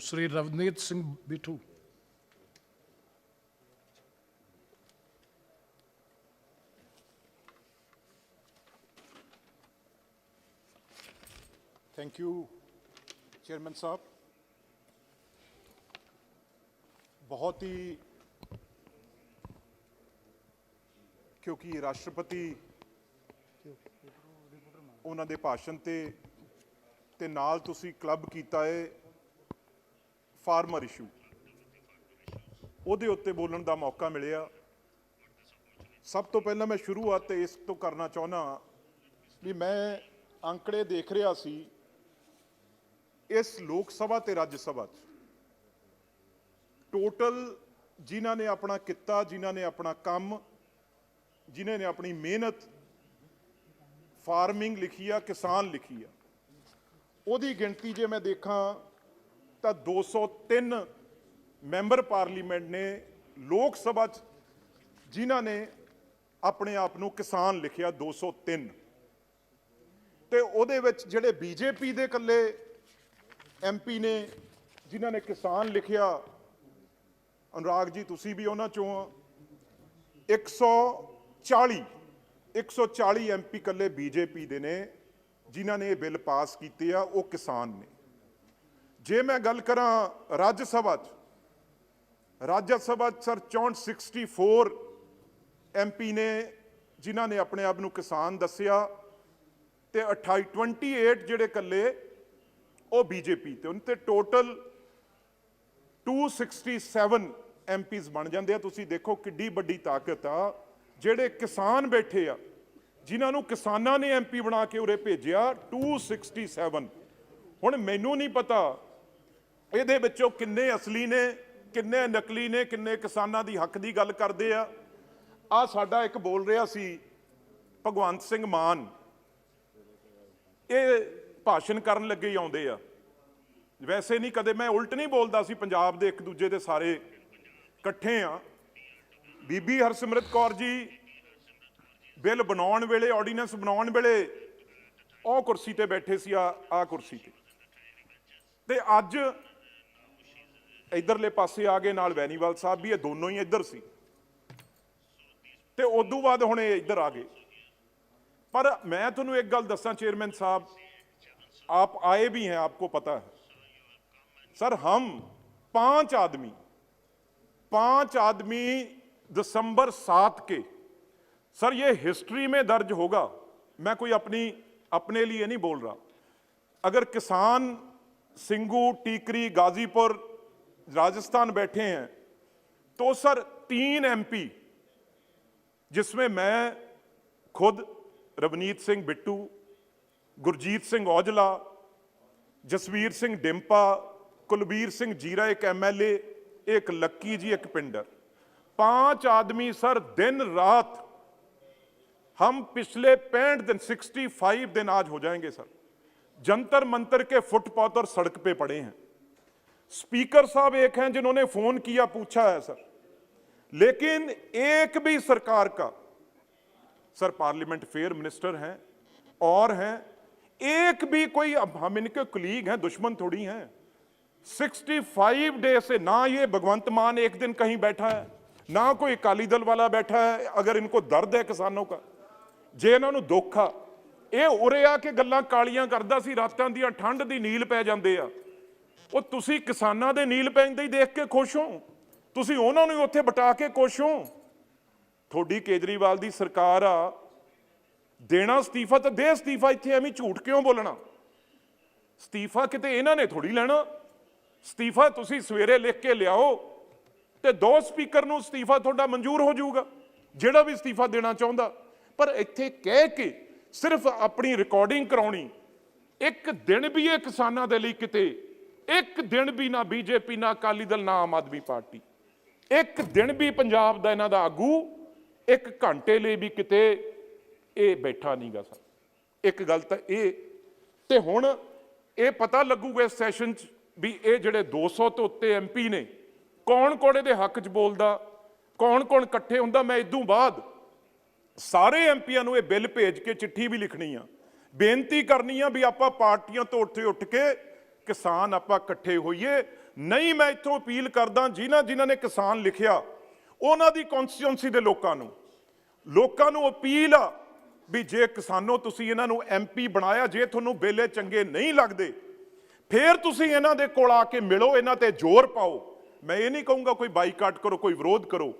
Sri Ravneet Singh Bittu. Thank you chairman साहब। बहुत ही क्योंकि राष्ट्रपति ਉਹਨਾਂ ਦੇ ਭਾਸ਼ਣ ਤੇ ਨਾਲ ਤੁਸੀਂ ਕਲੱਬ ਕੀਤਾ ਹੈ ਫਾਰਮਰ ਇਸ਼ੂ, ਉਹਦੇ ਉੱਤੇ ਬੋਲਣ ਦਾ ਮੌਕਾ ਮਿਲਿਆ। ਸਭ ਤੋਂ ਪਹਿਲਾਂ ਮੈਂ ਸ਼ੁਰੂਆਤ ਇਸ ਤੋਂ ਕਰਨਾ ਚਾਹੁੰਦਾ ਵੀ ਮੈਂ ਅੰਕੜੇ ਦੇਖ ਰਿਹਾ ਸੀ ਇਸ ਲੋਕ ਸਭਾ ਤੇ ਰਾਜ ਸਭਾ 'ਚ ਟੋਟਲ ਜਿਨ੍ਹਾਂ ਨੇ ਆਪਣਾ ਕਿੱਤਾ, ਜਿਨ੍ਹਾਂ ਨੇ ਆਪਣਾ ਕੰਮ, ਜਿਨ੍ਹਾਂ ਨੇ ਆਪਣੀ ਮਿਹਨਤ फार्मिंग लिखी आ, किसान लिखी आ, ਉਹਦੀ ਗਿਣਤੀ ਜੇ ਮੈਂ ਦੇਖਾਂ ਤਾਂ 203 ਮੈਂਬਰ ਪਾਰਲੀਮੈਂਟ ਨੇ ਲੋਕ ਸਭਾ 'ਚ ਜਿਨ੍ਹਾਂ ਨੇ ਆਪਣੇ ਆਪ ਨੂੰ ਕਿਸਾਨ ਲਿਖਿਆ 203, ਤੇ ਉਹਦੇ ਵਿੱਚ ਜਿਹੜੇ ਬੀਜੇਪੀ ਦੇ ਇਕੱਲੇ ਐਮਪੀ ਨੇ ਜਿਨ੍ਹਾਂ ਨੇ ਕਿਸਾਨ ਲਿਖਿਆ, ਅਨੁਰਾਗ ਜੀ ਤੁਸੀਂ ਵੀ ਉਹਨਾਂ ਚੋਂ ਆ, 140 ਐਮਪੀ ਇਕੱਲੇ ਬੀਜੇਪੀ ਦੇ ਨੇ ਜਿਨ੍ਹਾਂ ਨੇ ਇਹ ਬਿੱਲ ਪਾਸ ਕੀਤੇ ਆ, ਉਹ ਕਿਸਾਨ ਨੇ। ਜੇ ਮੈਂ ਗੱਲ ਕਰਾਂ ਰਾਜ ਸਭਾ 'ਚ ਸਰ 64 ਐਮਪੀ ਨੇ ਜਿਨ੍ਹਾਂ ਨੇ ਆਪਣੇ ਆਪ ਨੂੰ ਕਿਸਾਨ ਦੱਸਿਆ, ਤੇ 28 ਜਿਹੜੇ ਇਕੱਲੇ ਉਹ ਬੀਜੇਪੀ ਤੇ, ਉਹਨਾਂ ਤੇ ਟੋਟਲ 267 ਐਮਪੀਜ਼ ਬਣ ਜਾਂਦੇ ਆ। ਤੁਸੀਂ ਦੇਖੋ ਕਿੱਡੀ ਵੱਡੀ ਤਾਕਤ ਆ, ਜਿਹੜੇ ਕਿਸਾਨ ਬੈਠੇ ਆ ਜਿਨ੍ਹਾਂ ਨੂੰ ਕਿਸਾਨਾਂ ਨੇ ਐਮਪੀ ਬਣਾ ਕੇ ਉਰੇ ਭੇਜਿਆ 267। ਹੁਣ ਮੈਨੂੰ ਨਹੀਂ ਪਤਾ ਇਹਦੇ ਵਿੱਚੋਂ ਕਿੰਨੇ ਅਸਲੀ ਨੇ, ਕਿੰਨੇ ਨਕਲੀ ਨੇ, ਕਿੰਨੇ ਕਿਸਾਨਾਂ ਦੀ ਹੱਕ ਦੀ ਗੱਲ ਕਰਦੇ ਆ। ਆ ਸਾਡਾ ਇੱਕ ਬੋਲ ਰਿਹਾ ਸੀ ਭਗਵੰਤ ਸਿੰਘ ਮਾਨ, ਇਹ ਭਾਸ਼ਣ ਕਰਨ ਲੱਗੇ ਹੀ ਆਉਂਦੇ ਆ। ਵੈਸੇ ਨਹੀਂ, ਕਦੇ ਮੈਂ ਉਲਟ ਨਹੀਂ ਬੋਲਦਾ ਸੀ, ਪੰਜਾਬ ਦੇ ਇੱਕ ਦੂਜੇ ਦੇ ਸਾਰੇ ਇਕੱਠੇ ਆ। ਬੀਬੀ ਹਰਸਿਮਰਤ ਕੌਰ ਜੀ ਬਿੱਲ ਬਣਾਉਣ ਵੇਲੇ, ਆਰਡੀਨੈਂਸ ਬਣਾਉਣ ਵੇਲੇ ਉਹ ਕੁਰਸੀ ਤੇ ਬੈਠੇ ਸੀ, ਆ ਕੁਰਸੀ ਤੇ ਅੱਜ ਇਧਰਲੇ ਪਾਸੇ ਆ ਗਏ, ਨਾਲ ਵੈਨੀਵਾਲ ਸਾਹਿਬ ਵੀ, ਇਹ ਦੋਨੋਂ ਹੀ ਇੱਧਰ ਸੀ, ਤੇ ਉਦੋਂ ਬਾਅਦ ਹੁਣ ਇਹ ਇੱਧਰ ਆ ਗਏ। ਪਰ ਮੈਂ ਤੁਹਾਨੂੰ ਇੱਕ ਗੱਲ ਦੱਸਾਂ चेयरमैन साहब, आप आए भी हैं, आपको पता है सर, हम 5 आदमी दिसंबर 7 के, सर ये हिस्ट्री में दर्ज होगा। मैं कोई अपने लिए नहीं बोल रहा। अगर किसान सिंगू, टीकरी, गाजीपुर, राजस्थान बैठे हैं तो सर 3 एमपी, जिसमें मैं खुद, रवनीत सिंह बिट्टू, गुरजीत सिंह औजला, जसवीर सिंह डिंपा, कुलबीर सिंह जीरा एक MLA, एक लक्की जी, एक पिंडर, 5 आदमी सर दिन रात, हम पिछले 65 दिन 65 दिन आज हो जाएंगे सर, जंतर मंतर के फुटपाथ और सड़क पे पड़े हैं। स्पीकर साहब एक हैं जिन्होंने फोन किया, पूछा है सर, लेकिन एक भी सरकार का, सर पार्लियामेंट फेयर मिनिस्टर हैं और हैं, एक भी कोई, अब हम इनके कुलीग हैं, दुश्मन थोड़ी हैं। 65 डे से ना ये भगवंत मान एक दिन कहीं बैठा है, ना कोई अकाली दल वाला बैठा है। अगर इनको दर्द है किसानों का, जे इन्होंने दुख आ, ये उरे आके गल्लां कालियां करदा सी, रातां दियां ठंड दी नील पै जांदे आ। ਉਹ ਤੁਸੀਂ ਕਿਸਾਨਾਂ ਦੇ ਨੀਲ ਪੈਂਦੇ ਹੀ ਦੇਖ ਕੇ ਖੁਸ਼ ਹੋ, ਤੁਸੀਂ ਉਹਨਾਂ ਨੂੰ ਉੱਥੇ ਬਟਾ ਕੇ ਖੁਸ਼ ਹੋ। ਤੁਹਾਡੀ ਕੇਜਰੀਵਾਲ ਦੀ ਸਰਕਾਰ ਆ, ਦੇਣਾ ਅਸਤੀਫਾ ਤਾਂ ਦੇ ਅਸਤੀਫਾ, ਇੱਥੇ ਐਵੇਂ ਝੂਠ ਕਿਉਂ ਬੋਲਣਾ? ਅਸਤੀਫਾ ਕਿਤੇ ਇਹਨਾਂ ਨੇ ਥੋੜੀ ਲੈਣਾ, ਅਸਤੀਫਾ ਤੁਸੀਂ ਸਵੇਰੇ ਲਿਖ ਕੇ ਲਿਆਓ ਤੇ 2 ਸਪੀਕਰ ਨੂੰ ਅਸਤੀਫਾ ਤੁਹਾਡਾ ਮਨਜ਼ੂਰ ਹੋ ਜਾਊਗਾ, ਜਿਹੜਾ ਵੀ ਅਸਤੀਫਾ ਦੇਣਾ ਚਾਹੁੰਦਾ। ਪਰ ਇੱਥੇ ਕਹਿ ਕੇ ਸਿਰਫ ਆਪਣੀ ਰਿਕਾਰਡਿੰਗ ਕਰਾਉਣੀ, ਇੱਕ ਦਿਨ ਵੀ ਇਹ ਕਿਸਾਨਾਂ ਦੇ ਲਈ ਕਿਤੇ, ਇੱਕ ਦਿਨ ਵੀ ਨਾ ਬੀਜੇਪੀ, ਨਾ ਅਕਾਲੀ ਦਲ, ਨਾ ਆਮ ਆਦਮੀ ਪਾਰਟੀ, ਇੱਕ ਦਿਨ ਵੀ ਪੰਜਾਬ ਦਾ ਇਹਨਾਂ ਦਾ ਆਗੂ ਇੱਕ ਘੰਟੇ ਲਈ ਵੀ ਕਿਤੇ ਇਹ ਬੈਠਾ ਨਹੀਂਗਾ ਸਰ। ਇੱਕ ਗੱਲ ਤਾਂ ਇਹ, ਤੇ ਹੁਣ ਇਹ ਪਤਾ ਲੱਗੂਗਾ ਇਸ ਸੈਸ਼ਨ 'ਚ ਵੀ ਇਹ ਜਿਹੜੇ 200 ਤੋਂ ਉੱਤੇ ਐਮਪੀ ਨੇ, ਕੌਣ ਕੌਣ ਇਹਦੇ ਹੱਕ 'ਚ ਬੋਲਦਾ, ਕੌਣ ਕੌਣ ਇਕੱਠੇ ਹੁੰਦਾ। ਮੈਂ ਇਦੋਂ ਬਾਅਦ ਸਾਰੇ ਐਮਪੀਆਂ ਨੂੰ ਇਹ ਬਿੱਲ ਭੇਜ ਕੇ ਚਿੱਠੀ ਵੀ ਲਿਖਣੀ ਆ, ਬੇਨਤੀ ਕਰਨੀ ਆ ਵੀ ਆਪਾਂ ਪਾਰਟੀਆਂ ਤੋਂ ਉੱਠ ਕੇ ਕਿਸਾਨ ਆਪਾਂ ਇਕੱਠੇ ਹੋਈਏ, ਨਹੀਂ ਮੈਂ ਇੱਥੋਂ ਅਪੀਲ ਕਰਦਾ ਜਿਨ੍ਹਾਂ ਨੇ ਕਿਸਾਨ ਲਿਖਿਆ ਉਹਨਾਂ ਦੀ ਕਨਸਟੀਟਿਊਂਸੀ ਦੇ ਲੋਕਾਂ ਨੂੰ ਅਪੀਲ ਆ ਵੀ ਜੇ ਕਿਸਾਨੋ ਤੁਸੀਂ ਇਹਨਾਂ ਨੂੰ ਐਮਪੀ ਬਣਾਇਆ, ਜੇ ਤੁਹਾਨੂੰ ਬੇਲੇ ਚੰਗੇ ਨਹੀਂ ਲੱਗਦੇ ਫਿਰ ਤੁਸੀਂ ਇਹਨਾਂ ਦੇ ਕੋਲ ਆ ਕੇ ਮਿਲੋ, ਇਹਨਾਂ ਤੇ ਜ਼ੋਰ ਪਾਓ। ਮੈਂ ਇਹ ਨਹੀਂ ਕਹੂੰਗਾ ਕੋਈ ਬਾਈਕਾਟ ਕਰੋ, ਕੋਈ ਵਿਰੋਧ ਕਰੋ,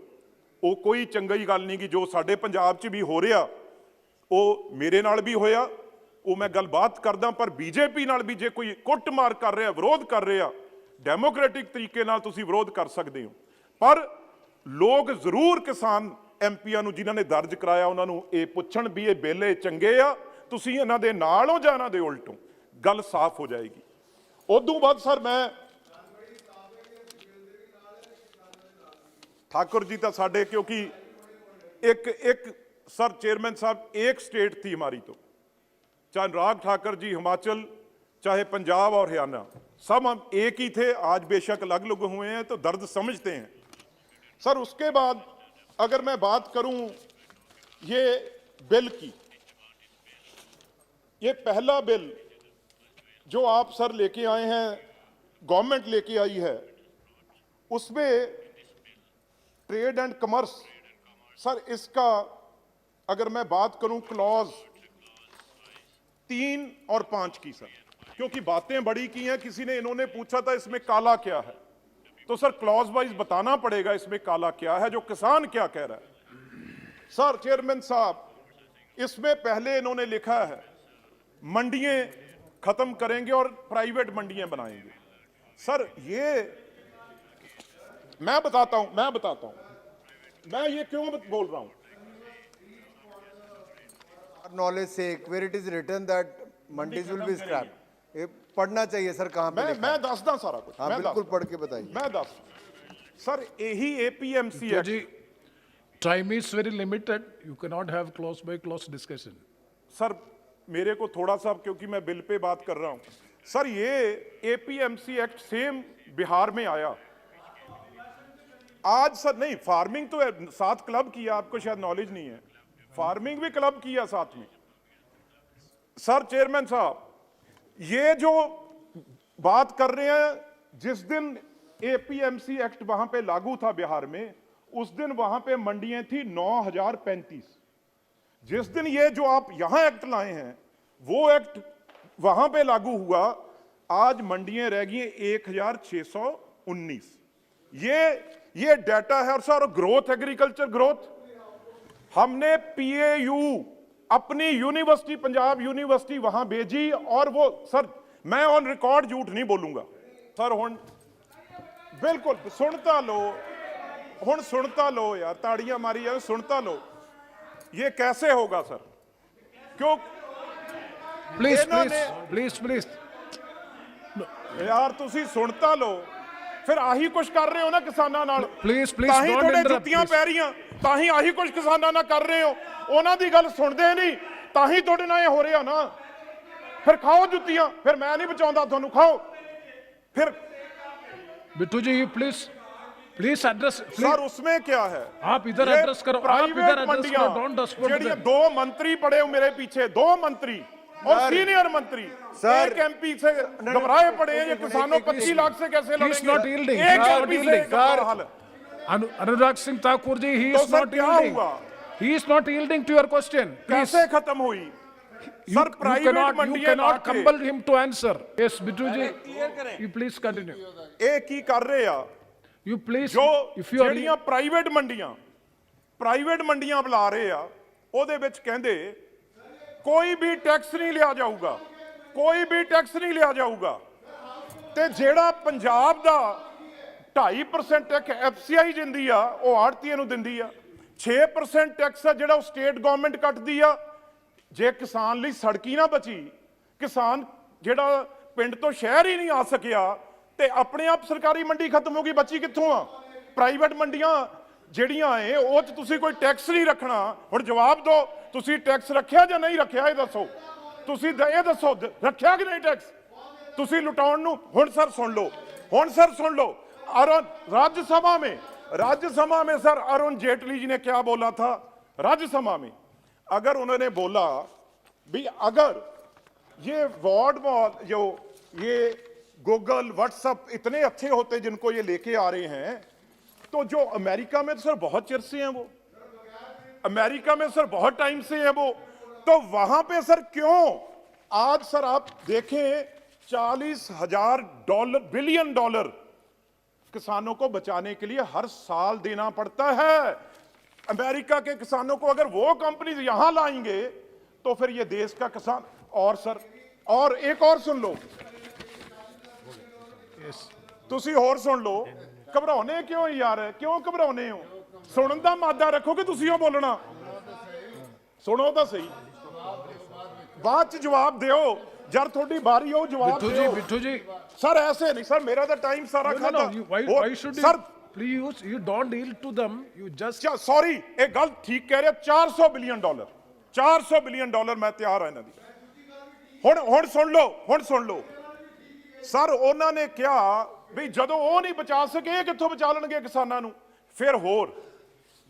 ਉਹ ਕੋਈ ਚੰਗੀ ਗੱਲ ਨਹੀਂ। ਕਿ ਜੋ ਸਾਡੇ ਪੰਜਾਬ 'ਚ ਵੀ ਹੋ ਰਿਹਾ ਉਹ ਮੇਰੇ ਨਾਲ ਵੀ ਹੋਇਆ, ਉਹ ਮੈਂ ਗੱਲਬਾਤ ਕਰਦਾ। ਪਰ ਬੀਜੇਪੀ ਨਾਲ ਵੀ ਜੇ ਕੋਈ ਕੁੱਟਮਾਰ ਕਰ ਰਿਹਾ, ਵਿਰੋਧ ਕਰ ਰਿਹਾ, ਡੈਮੋਕ੍ਰੈਟਿਕ ਤਰੀਕੇ ਨਾਲ ਤੁਸੀਂ ਵਿਰੋਧ ਕਰ ਸਕਦੇ ਹੋ। ਪਰ ਲੋਕ ਜ਼ਰੂਰ ਕਿਸਾਨ ਐਮਪੀਆਂ ਨੂੰ ਜਿਨ੍ਹਾਂ ਨੇ ਦਰਜ ਕਰਾਇਆ ਉਹਨਾਂ ਨੂੰ ਇਹ ਪੁੱਛਣ ਵੀ ਇਹ ਬੇਲੇ ਚੰਗੇ ਆ, ਤੁਸੀਂ ਇਹਨਾਂ ਦੇ ਨਾਲ ਹੋ ਜਾਂ ਇਹਨਾਂ ਦੇ ਉਲਟੋ, ਗੱਲ ਸਾਫ਼ ਹੋ ਜਾਏਗੀ। ਉਦੋਂ ਬਾਅਦ ਸਰ ਮੈਂ ठाकुर जी तो साढ़े, क्योंकि एक सर चेयरमैन साहब एक स्टेट थी हमारी, तो चाहे अनुराग ठाकुर जी हिमाचल, चाहे पंजाब और हरियाणा, सब हम एक ही थे। आज बेशक अलग अलग हुए हैं तो दर्द समझते हैं सर। उसके बाद अगर मैं बात करूं ये बिल की, ये पहला बिल जो आप सर लेके आए हैं, गवर्नमेंट लेके आई है, उसमें ट्रेड एंड कमर्स सर, इसका अगर मैं बात करूं क्लॉज 3 और 5 की सर, क्योंकि बातें बड़ी की हैं। किसी ने इन्होंने पूछा था इसमें काला क्या है, तो सर क्लॉज वाइज बताना पड़ेगा इसमें काला क्या है, जो किसान क्या कह रहा है। सर चेयरमैन साहब, इसमें पहले इन्होंने लिखा है मंडियां खत्म करेंगे और प्राइवेट मंडियां बनाएंगे। सर ये मैं बताता हूं मैं ये क्यों बोल रहा हूं। नॉलेज से where it is written that mandis will be scrapped, ये पढ़ना चाहिए सर। कहां पे मैं दसदा सारा कुछ। हाँ बिल्कुल पढ़ के बताइए। मैं दस सर यही APMC जी, time is very limited. You cannot have clause by clause discussion. Sir मेरे को थोड़ा सा, क्योंकि मैं बिल पे बात कर रहा हूं सर, ये APMC एक्ट सेम बिहार में आया आज सर। नहीं, फार्मिंग तो साथ क्लब किया, आपको शायद नॉलेज नहीं है, फार्मिंग भी क्लब किया साथ में। सर चेयरमैन साहब, ये जो बात कर रहे हैं, जिस दिन APMC एक्ट वहां पे लागू था बिहार में, उस दिन वहां पे मंडियां थी 9035। जिस दिन ये जो आप यहां एक्ट लाए हैं वो एक्ट वहां पे लागू हुआ, आज मंडियां रह गई 1619। ये डाटा है। और सर ग्रोथ, एग्रीकल्चर ग्रोथ, हमने PAU अपनी यूनिवर्सिटी, पंजाब यूनिवर्सिटी वहां भेजी, और वो सर मैं ऑन रिकॉर्ड झूठ नहीं बोलूंगा सर। हुण बिल्कुल सुनता लो यार, ताड़ियां मारी यार, सुनता लो। ये कैसे होगा सर? क्यों प्लीज यार तुसी सुनता लो, फिर आही कुछ कर रहे हो ना किसानां नाल। प्लीज ताही don't थोड़े interrupt, जुत्तियां please. पै रहीਆਂ, ताही आही कुछ किसानां नाल कर रहे हो, ਉਹਨਾਂ ਦੀ ਗੱਲ ਸੁਣਦੇ ਨਹੀਂ, ताही ਤੁਹਾਡੇ ਨਾਲ ਇਹ ਹੋ ਰਿਹਾ ना। फिर खाओ जुत्तियां, फिर मैं नहीं बचाऊंगा ਤੁਹਾਨੂੰ, खाओ फिर। बिट्टू जी प्लीज एड्रेस। सर उसमें क्या है, आप इधर ये एड्रेस करो, आप प्राइवेट इधर एड्रेस मंडियां, करो, डोंट डिस्टर्ब जेड़ियां them। 2 मंत्री पड़े हो मेरे पीछे, 2 मंत्री और सीनियर मंत्री, सर, एक MP से घबराए पड़े हैं। ये किसानों 25 लाख से कैसे He is not लड़ेंगे? yielding. एक He is not MP से yielding. घबरा हाल। अनुराग सिंह ठाकुर जी, he तो is सर not क्या yielding. हुआ? He is not yielding to your question. Please. कैसे खत्म हुई सर? प्राइवेट you मंडियां cannot compel him to answer. Yes, Bittu ji, you please continue. ਇਹ ਕੀ ਕਰ ਰਹੇ ਆ? You please, ਜੋ if you are ਜਿਹੜੀਆਂ ਪ੍ਰਾਈਵੇਟ ਮੰਡੀਆਂ ਬੁਲਾ ਰਹੇ ਆ, ਉਹਦੇ ਵਿੱਚ ਕਹਿੰਦੇ ਕੋਈ ਵੀ ਟੈਕਸ ਨਹੀਂ ਲਿਆ ਜਾਊਗਾ, ਕੋਈ ਵੀ ਟੈਕਸ ਨਹੀਂ ਲਿਆ ਜਾਊਗਾ। ਤੇ ਜਿਹੜਾ ਪੰਜਾਬ ਦਾ 2.5% ਟੈਕਸ FCI ਦਿੰਦੀ ਆ, ਉਹ ਆੜਤੀਆਂ ਨੂੰ ਦਿੰਦੀ ਆ। 6% ਟੈਕਸ ਆ ਜਿਹੜਾ ਉਹ ਸਟੇਟ ਗਵਰਨਮੈਂਟ ਕੱਟਦੀ ਆ। ਜੇ ਕਿਸਾਨ ਲਈ ਸੜਕੀ ਨਾ ਬਚੀ, ਕਿਸਾਨ ਜਿਹੜਾ ਪਿੰਡ ਤੋਂ ਸ਼ਹਿਰ ਹੀ ਨਹੀਂ ਆ ਸਕਿਆ, ਤੇ ਆਪਣੇ ਆਪ ਸਰਕਾਰੀ ਮੰਡੀ ਖਤਮ ਹੋ ਗਈ, ਬਚੀ ਕਿੱਥੋਂ ਆ? ਪ੍ਰਾਈਵੇਟ ਮੰਡੀਆਂ ਜਿਹੜੀਆਂ ਏ ਉਹ 'ਚ ਤੁਸੀਂ ਕੋਈ ਟੈਕਸ ਨਹੀਂ ਰੱਖਣਾ। ਹੁਣ ਜਵਾਬ ਦਿਓ, ਤੁਸੀਂ ਟੈਕਸ ਰੱਖਿਆ ਜਾਂ ਨਹੀਂ ਰੱਖਿਆ? ਇਹ ਦੱਸੋ, ਤੁਸੀਂ ਇਹ ਦੱਸੋ ਰੱਖਿਆ ਕਿ ਨਹੀਂ ਟੈਕਸ? ਤੁਸੀਂ ਲੁਟਾਉਣ ਨੂੰ। ਹੁਣ ਸਰ ਸੁਣ ਲਓ, राज्यसभा में सर अरुण जेटली जी ने क्या बोला था राज्यसभा में? अगर उन्होंने बोला भी अगर ये वार्ड वॉल जो ये गूगल, व्हाट्सएप इतने अच्छे होते जिनको ये लेके आ रहे हैं, तो जो अमेरिका में तो सर बहुत चिर से हैं वो, अमेरिका में सर बहुत टाइम से है वो, तो वहां पे सर क्यों आज सर आप देखें $40,000 बिलियन किसानों को बचाने के लिए हर साल देना पड़ता है। अमेरिका के किसानों को अगर वो कंपनीज यहां लाएंगे तो फिर ये देश का किसान। और सर और एक और सुन लो, ਤੁਸੀਂ ਹੋਰ ਸੁਣ ਲਓ, ਘਬਰਾਉਣੇ ਕਿਉਂ ਯਾਰ, ਕਿਉਂ ਘਬਰਾਉਣੇ ਹੋ? ਸੁਣਨ ਦਾ ਮਾਦਾ ਰੱਖੋ ਕਿ ਤੁਸੀਂ ਉਹ ਬੋਲਣਾ, ਸੁਣੋ ਤਾਂ ਸਹੀ, ਬਾਅਦ ਚ ਜਵਾਬ ਦਿਓ ਜਦ ਤੁਹਾਡੀ ਵਾਰੀ ਹੋ ਜਵਾਬ ਦਿਓ। बिट्टू जी, ਸਰ ਐਸੇ ਨਹੀਂ ਸਰ, ਮੇਰਾ ਤਾਂ ਟਾਈਮ ਸਾਰਾ no, ਖਾਦਾ। why should you, sir please, you don't deal to them, you just, sorry, ਇਹ ਗੱਲ ਠੀਕ ਕਹਿ ਰਿਹਾ, $400 ਬਿਲੀਅਨ, $400 ਬਿਲੀਅਨ ਮੈਂ ਤਿਆਰ ਹਾਂ ਇਹਨਾਂ ਦੀ। ਹੁਣ ਸੁਣ ਲਓ ਸਰ, ਉਹਨਾਂ ਨੇ ਕਿਹਾ ਵੀ ਜਦੋਂ ਉਹ ਨਹੀਂ ਬਚਾ ਸਕੇ ਇਹ ਕਿੱਥੋਂ ਬਚਾ ਲੈਣਗੇ ਕਿਸਾਨਾਂ ਨੂੰ। ਫਿਰ ਹੋਰ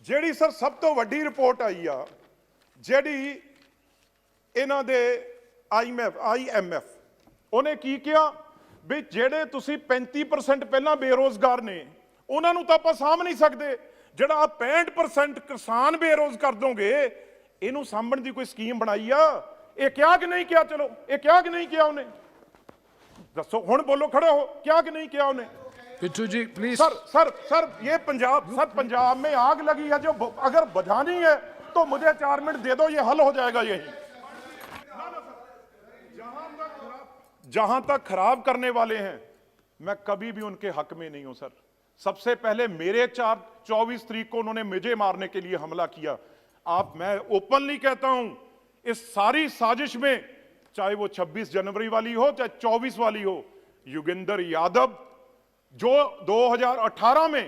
ਜਿਹੜੀ ਸਰ ਸਭ ਤੋਂ ਵੱਡੀ ਰਿਪੋਰਟ ਆਈ ਆ, ਜਿਹੜੀ ਇਹਨਾਂ ਦੇ IMF ਉਹਨੇ ਕੀ ਕਿਹਾ ਵੀ ਜਿਹੜੇ ਤੁਸੀਂ 35% ਪਹਿਲਾਂ ਬੇਰੋਜ਼ਗਾਰ ਨੇ ਉਹਨਾਂ ਨੂੰ ਤਾਂ ਆਪਾਂ ਸਾਂਭ ਨਹੀਂ ਸਕਦੇ, ਜਿਹੜਾ 65% ਕਿਸਾਨ ਬੇਰੋਜ਼ ਕਰ ਦੋਗੇ ਇਹਨੂੰ ਸਾਂਭਣ ਦੀ ਕੋਈ ਸਕੀਮ ਬਣਾਈ ਆ? ਇਹ ਕਿਹਾ ਕਿ ਨਹੀਂ ਕਿਹਾ? ਚਲੋ ਇਹ ਕਿਹਾ ਕਿ ਨਹੀਂ ਕਿਹਾ ਉਹਨੇ, दसो हुण बोलो, खड़े हो, क्या कि नहीं किया उन्हें? बिट्टू जी प्लीज। सर ये पंजाब में आग लगी है, जो अगर बुझानी है तो मुझे 4 मिनट दे दो, ये हल हो जाएगा यही। जहां तक खराब करने वाले हैं मैं कभी भी उनके हक में नहीं हूं सर। सबसे पहले मेरे 24 तारीख को उन्होंने मुझे मारने के लिए हमला किया। मैं ओपनली कहता हूं, इस सारी साजिश में चाहे वो 26 जनवरी वाली हो चाहे 24 वाली हो, योगेंद्र यादव जो 2018 में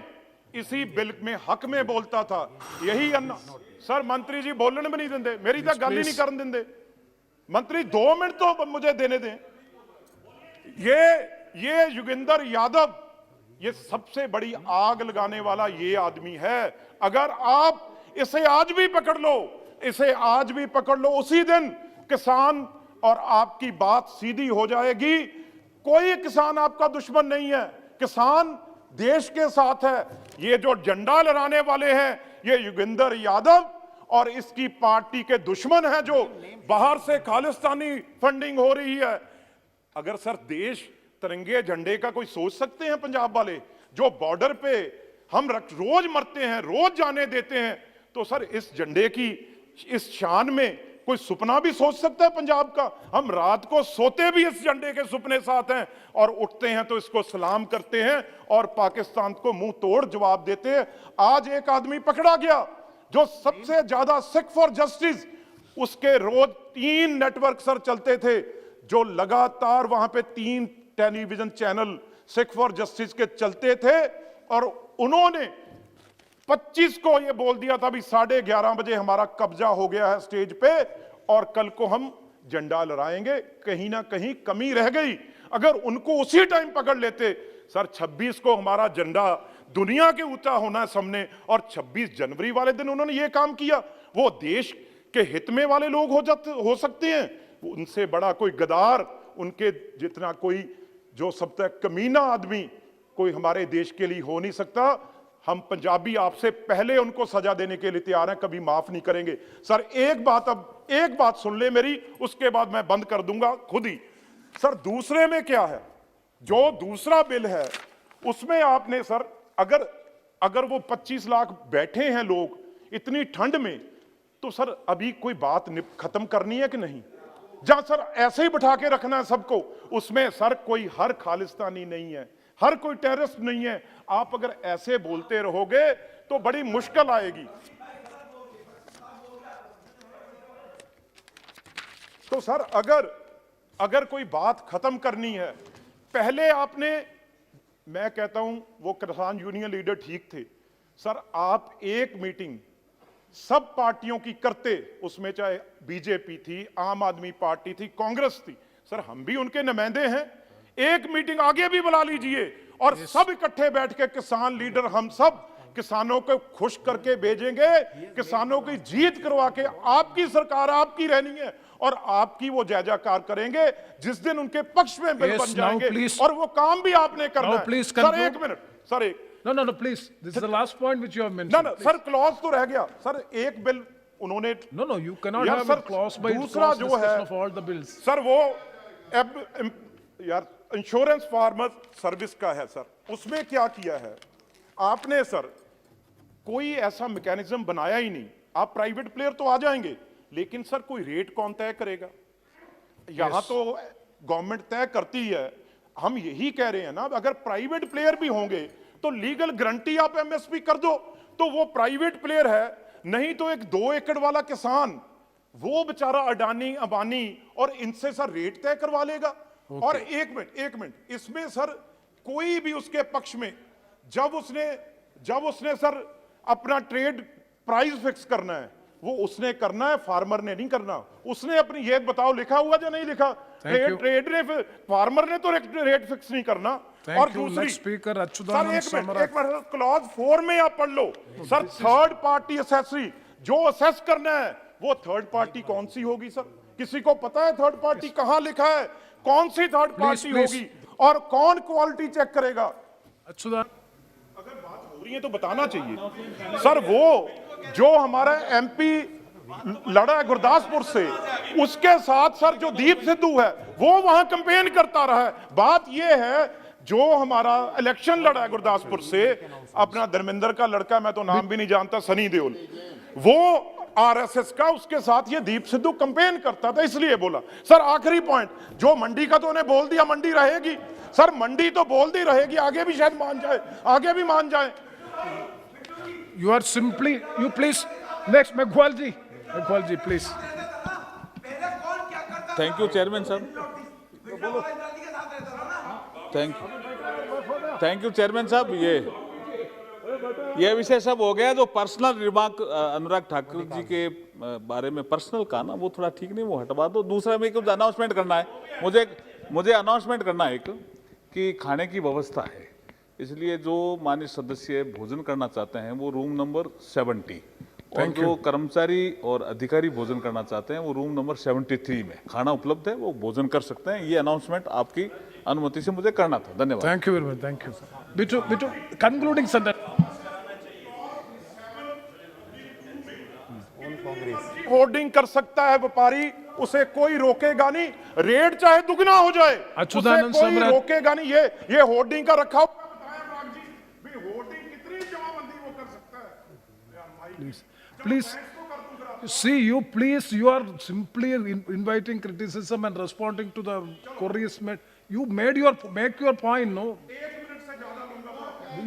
इसी बिल में हक में बोलता था, यही सर मंत्री जी बोलने भी नहीं देंगे, मेरी तो गल ही नहीं करन देंगे। मंत्री 2 मिनट तो मुझे देने दें। ये योगेंद्र यादव, ये सबसे बड़ी आग लगाने वाला ये आदमी है। अगर आप इसे आज भी पकड़ लो, उसी दिन किसान और आपकी बात सीधी हो जाएगी। कोई किसान आपका दुश्मन नहीं है, किसान देश के साथ है। ये जो झंडा लहराने वाले हैं ये योगेंद्र यादव और इसकी पार्टी के दुश्मन हैं, जो बाहर से खालिस्तानी फंडिंग हो रही है। अगर सर देश तिरंगे झंडे का कोई सोच सकते हैं पंजाब वाले, जो बॉर्डर पे हम रोज मरते हैं, रोज जाने देते हैं, तो सर इस झंडे की इस शान में कोई सपना भी सोच सकता है पंजाब का? हम रात को सोते भी इस झंडे के सपने साथ हैं और उठते हैं तो इसको सलाम करते हैं और पाकिस्तान को मुंह तोड़ जवाब देते हैं। आज एक आदमी पकड़ा गया जो सबसे ज्यादा सिख फॉर जस्टिस, उसके रोज 3 नेटवर्क सर चलते थे, जो लगातार वहां पे 3 television channel Sikh for justice के चलते थे, और उन्होंने 25 को ये बोल दिया था भी 11:30 बजे हमारा कब्जा हो गया है स्टेज पे और कल को हम झंडा लहराएंगे। कहीं ना कहीं कमी रह गई। अगर उनको उसी टाइम पकड़ लेते सर, 26 को हमारा झंडा दुनिया के ऊंचा होना है सामने, और 26 जनवरी वाले दिन उन्होंने ये काम किया। वो देश के हित में वाले लोग हो सकते हैं, उनसे बड़ा कोई गद्दार, उनके जितना कोई जो सब तक कमीना आदमी कोई हमारे देश के लिए हो नहीं सकता। हम पंजाबी आपसे पहले उनको सजा देने के लिए तैयार हैं, कभी माफ नहीं करेंगे। सर एक बात सुन ले मेरी, उसके बाद मैं बंद कर दूंगा खुद ही। सर दूसरे में क्या है, जो दूसरा बिल है उसमें आपने सर, अगर वो 25 लाख बैठे हैं लोग इतनी ठंड में, तो सर अभी कोई बात खत्म करनी है कि नहीं? जहां सर ऐसे ही बिठा के रखना है सबको, उसमें सर कोई हर खालिस्तानी नहीं है, हर कोई टेररिस्ट नहीं है। आप अगर ऐसे बोलते रहोगे तो बड़ी मुश्किल आएगी। तो सर अगर कोई बात खत्म करनी है, पहले आपने, मैं कहता हूं वो किसान यूनियन लीडर ठीक थे सर, आप एक मीटिंग सब पार्टियों की करते, उसमें चाहे बीजेपी थी, आम आदमी पार्टी थी, कांग्रेस थी, सर हम भी उनके नुमाइंदे हैं। एक मीटिंग आगे भी बुला लीजिए और सब इकट्ठे बैठ के किसान लीडर हम सब किसानों को खुश करके भेजेंगे, किसानों की जीत करवा के आपकी सरकार आपकी रहनी है और आपकी वो जय जयकार करेंगे जिस दिन उनके पक्ष में बिल Yes, बन now जाएंगे please- और वो काम भी आपने करना Now है। please sir conclude. एक मिनट, सर एक No, please. This is the last point which you have ना mentioned. ना सर क्लॉज तो रह गया सर, एक बिल उन्होंने No, you cannot यार have sir, a clause by दूसरा clause जो discussion है- of all the bills. Sir वो यार इंश्योरेंस फार्मर सर्विस का है सर, उसमें क्या किया है आपने सर, कोई ऐसा मैकेनिज्म बनाया ही नहीं। आप प्राइवेट प्लेयर तो आ जाएंगे लेकिन सर कोई रेट कौन तय करेगा? यहां तो गवर्नमेंट तय करती है। हम यही कह रहे हैं ना, अगर प्राइवेट प्लेयर भी होंगे तो लीगल गारंटी आप एमएसपी कर दो तो वो प्राइवेट प्लेयर है, नहीं तो एक 2 एकड़ वाला किसान वो बेचारा अडानी अंबानी और इनसे सर रेट तय करवा लेगा। और एक मिनट इसमें सर कोई भी उसके पक्ष में जब उसने सर अपना ट्रेड प्राइस फिक्स करना है वो उसने करना है, फार्मर ने नहीं करना। उसने अपनी ये बताओ लिखा हुआ या नहीं लिखा? you. ट्रेड ने, फार्मर ने तो रेट फिक्स नहीं करना। Thank और you. दूसरी Next speaker, सर Achyutanand एक Samarat. मिनट क्लॉज 4 में आप पढ़ लो सर, थर्ड पार्टी असेसरी जो असेस करना है वो थर्ड पार्टी कौन सी होगी सर? किसी को पता है थर्ड पार्टी कहां लिखा है? कौन सी थर्ड पार्टी please. होगी और कौन क्वालिटी चेक करेगा? Achyutanand. अगर बात हो रही है तो बताना चाहिए सर। वो जो हमारा एमपी लड़ा है गुरदासपुर से, उसके साथ सर जो दीप सिद्धू है वो वहां कैंपेन करता रहा है। बात ये है जो हमारा इलेक्शन लड़ा है गुरदासपुर से, अपना धर्मेंद्र का लड़का, मैं तो नाम भी नहीं जानता, सनी देओल, वो आरएसएस का, उसके साथ ये दीप सिद्धू कैंपेन करता था, इसलिए बोला। सर आखिरी पॉइंट, जो मंडी का तो उन्हें बोल दिया मंडी रहेगी, सर मंडी तो बोल दी रहेगी, आगे भी शायद मान जाए, आगे भी मान जाए। You are simply, you please. Next, Meghwal ji, please. Thank you chairman साहब, थैंक यू चेयरमैन साहब। ये विषय सब हो गया। जो पर्सनल रिमार्क अनुराग ठाकुर जी के बारे में पर्सनल का ना, वो थोड़ा ठीक नहीं, वो हटवा दो। दूसरा में कुछ अनाउंसमेंट करना है, मुझे अनाउंसमेंट करना है एक, कि खाने की व्यवस्था है, इसलिए जो माननीय सदस्य भोजन करना चाहते हैं वो रूम नंबर 70, और जो कर्मचारी और अधिकारी भोजन करना चाहते हैं वो रूम नंबर 73 में खाना उपलब्ध है, वो भोजन कर सकते हैं। ये अनाउंसमेंट आपकी अनुमति से मुझे करना था। धन्यवाद। Thank you very much. Thank you, sir. Bitu, concluding sentence. Hoarding कर सकता है व्यापारी, उसे कोई रोकेगा नहीं, रेट चाहे दुगना हो जाए उसे अच्युतानंद कोई सम्राट। रोकेगा नहीं। ये होर्डिंग का रखा हुआ होर्डिंग कितनी जमाबंदी वो कर सकता है? Please. See, you are simply inviting criticism and responding to the queries made. You make your point, no?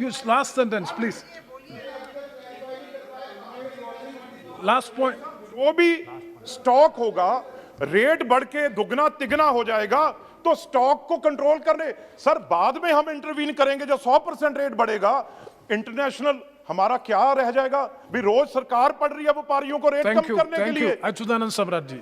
Use last sentence, please. Last point. जो भी स्टॉक होगा, रेट बढ़ के दुगना तिगना हो जाएगा तो स्टॉक को कंट्रोल करने, सर बाद में हम इंटरवीन करेंगे। जो 100% रेट बढ़ेगा, इंटरनेशनल हमारा क्या रह जाएगा? भी रोज सरकार पड़ रही है व्यापारियों को रेट कम करने के लिए। Achyutanand Samrat ji.